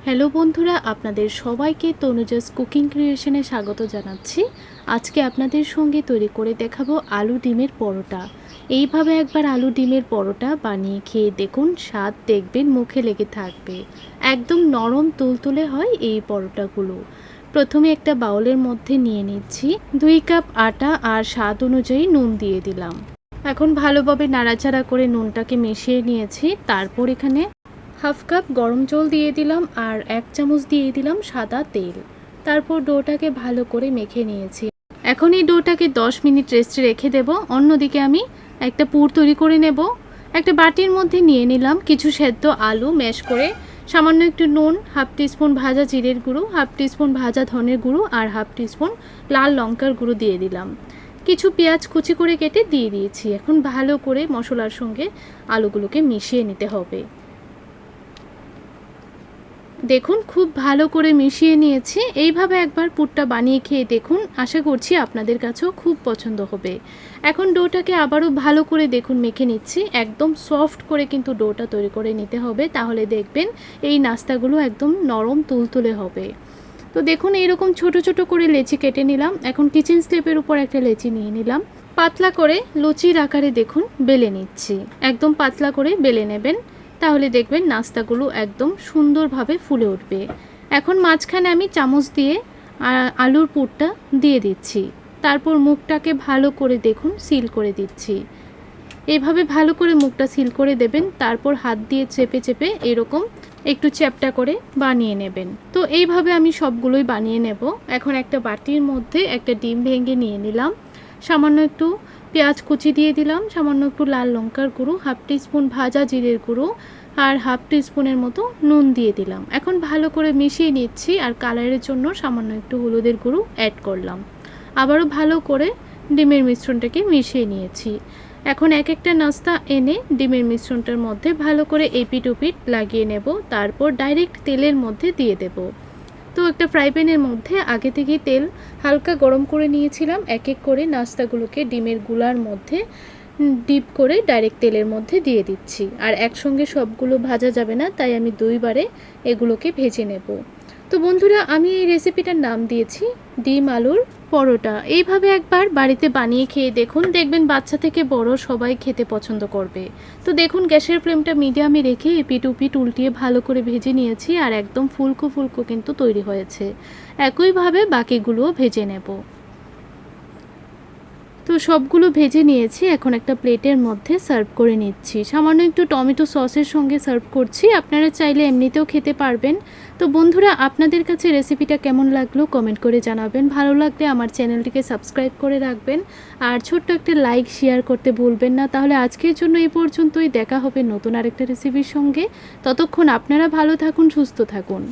Hello বন্ধুরা, আপনাদের সবাইকে তনুজাস কুকিং ক্রিয়েশনে স্বাগত জানাচ্ছি। আজকে আপনাদের সঙ্গে তৈরি করে দেখাবো আলু ডিমের পরোটা। এইভাবে একবার আলু ডিমের পরোটা বানিয়ে খেয়ে দেখুন, স্বাদ দেখবেন মুখে লেগে থাকবে। একদম নরম তুলতুলে হয় এই পরোটাগুলো। প্রথমে একটা বাউলের মধ্যে নিয়ে নিচ্ছি 2 কাপ আটা আর স্বাদ অনুযায়ী নুন দিয়ে দিলাম। এখন ভালোভাবে নাড়াচাড়া করে নুনটাকে মিশিয়ে নিয়েছি। তারপর এখানে হাফ কাপ গরম জল দিয়ে দিলাম আর 1 চামচ দিয়ে দিলাম সাদা তেল। তারপর ডোটাকে ভালো করে মেখে নিয়েছি। এখন এই ডোটাকে 10 মিনিট রেস্টে রেখে দেব। অন্যদিকে আমি একটা পুর তৈরি করে নেব। একটা বাটির মধ্যে নিয়ে নিলাম কিছু সেদ্ধ আলু ম্যাশ করে, সামান্য একটু নুন, হাফ টিস্পুন ভাজা জিরের গুঁড়ো, হাফ টিস্পুন ভাজা ধনের গুঁড়ো আর হাফ টিস্পুন লাল লঙ্কার গুঁড়ো দিয়ে দিলাম। কিছু পেঁয়াজ কুচি করে কেটে দিয়ে দিয়েছি। এখন ভালো করে মশলার সঙ্গে আলুগুলোকে মিশিয়ে নিতে হবে। দেখুন খুব ভালো করে মিশিয়ে নিয়েছি। এইভাবে একবার পুরটা বানিয়ে খেয়ে দেখুন, আশা করছি আপনাদের কাছেও খুব পছন্দ হবে। এখন ডোটাকে আবারও ভালো করে দেখুন মেখে নিচ্ছি। একদম সফট করে কিন্তু ডোটা তৈরি করে নিতে হবে, তাহলে দেখবেন এই নাস্তাগুলো একদম নরম তুলতুলে হবে। তো দেখুন এইরকম ছোট ছোট করে লেচি কেটে নিলাম। এখন কিচেন স্লেপের উপর একটা লেচি নিয়ে নিলাম, পাতলা করে লুচির আকারে দেখুন বেলে নিচ্ছি। একদম পাতলা করে বেলে নেবেন, তাহলে দেখবেন নাস্তাগুলো একদম সুন্দরভাবে ফুলে উঠবে। এখন মাঝখানে আমি চামচ দিয়ে আলুর পুরটা দিয়ে দিচ্ছি। তারপর মুখটাকে ভালো করে দেখুন সিল করে দিচ্ছি। এইভাবে ভালো করে মুখটা সিল করে দেবেন। তারপর হাত দিয়ে চেপে চেপে এরকম একটু চ্যাপটা করে বানিয়ে নেবেন। তো এইভাবে আমি সবগুলোই বানিয়ে নেব। এখন একটা বাটির মধ্যে একটা ডিম ভেঙে নিয়ে নিলাম, সামান্য একটু পেঁয়াজ কুচি দিয়ে দিলাম, সামান্য একটু লাল লঙ্কার গুঁড়ো, হাফ টিস্পুন ভাজা জিরের গুঁড়ো আর হাফ টিস্পুনের মতো নুন দিয়ে দিলাম। এখন ভালো করে মিশিয়ে নিচ্ছি আর কালারের জন্য সামান্য একটু হলুদের গুঁড়ো অ্যাড করলাম। আবারও ভালো করে ডিমের মিশ্রণটাকে মিশিয়ে নিয়েছি। এখন এক একটা নাস্তা এনে ডিমের মিশ্রণটার মধ্যে ভালো করে এপিট ওপিট লাগিয়ে নেব। তারপর ডাইরেক্ট তেলের মধ্যে দিয়ে দেব। তো একটা ফ্রাই প্যানের মধ্যে আগে থেকেই তেল হালকা গরম করে নিয়েছিলাম। এক এক করে নাস্তাগুলোকে ডিমের গুলার মধ্যে ডিপ করে ডাইরেক্ট তেলের মধ্যে দিয়ে দিচ্ছি। আর একসঙ্গে সবগুলো ভাজা যাবে না, তাই আমি দুইবারে এগুলোকে ভেজে নেব। তো বন্ধুরা, আমি এই রেসিপিটার নাম দিয়েছি ডিম আলুর পরোটা। এইভাবে একবার বাড়িতে বানিয়ে খেয়ে দেখুন, দেখবেন বাচ্চা থেকে বড় সবাই খেতে পছন্দ করবে। তো দেখুন গ্যাসের ফ্লেমটা মিডিয়ামে রেখে এপিট ওপিট উল্টিয়ে ভালো করে ভেজে নিয়েছি আর একদম ফুলকো ফুলকো কিন্তু তৈরি হয়েছে। একইভাবে বাকিগুলোও ভেজে নেব। তো সবগুলো ভেজে নিয়েছি। এখন একটা প্লেটের মধ্যে সার্ভ করে নিচ্ছি। সামান্য একটু টমেটো সসের সঙ্গে সার্ভ করছি, আপনারা চাইলে এমনিতেও খেতে পারবেন। তো বন্ধুরা, আপনাদের কাছে রেসিপিটা কেমন লাগলো কমেন্ট করে জানাবেন। ভালো লাগলে আমার চ্যানেলটিকে সাবস্ক্রাইব করে রাখবেন আর ছোট্ট একটা লাইক শেয়ার করতে ভুলবেন না। তাহলে আজকের জন্য এই পর্যন্তই। দেখা হবে নতুন আরেকটা রেসিপির সঙ্গে। ততক্ষণ আপনারা ভালো থাকুন, সুস্থ থাকুন।